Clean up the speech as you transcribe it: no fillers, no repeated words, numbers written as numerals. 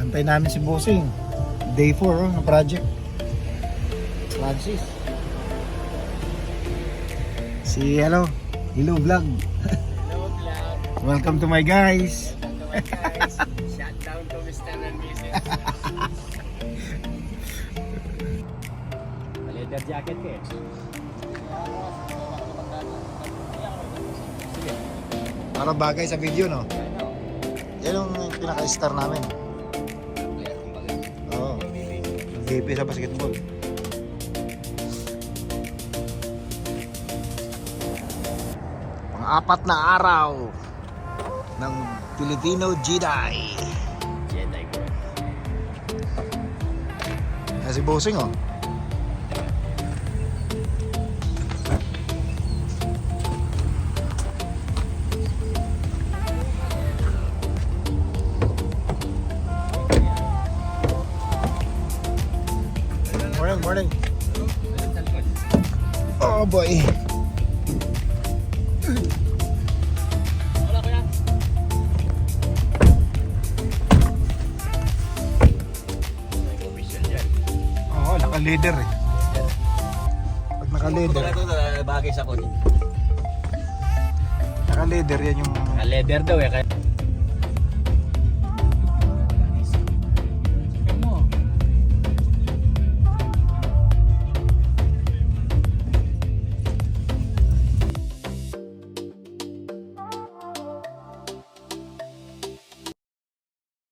Antay namin si Bossing. Day 4 ng project. Francis. Si Hello Vlog. Hello, vlog. Welcome to my guys. Guys, shutdown to Mr. and Mrs. Leather jacket ka eh. Para bagay sa video, no? Yan yung pinaka-star namin. Oo. VP sa basketball. Pang-apat na araw ng Filipino Jedi. Jedi ko. Si Bossing, oh. Morning. Oh boy. Wala ko yan. Official yan. Oo, naka-leader eh. Pag naka-leader, Ito bagay sa kunin. naka-leader yan yung Leather daw eh.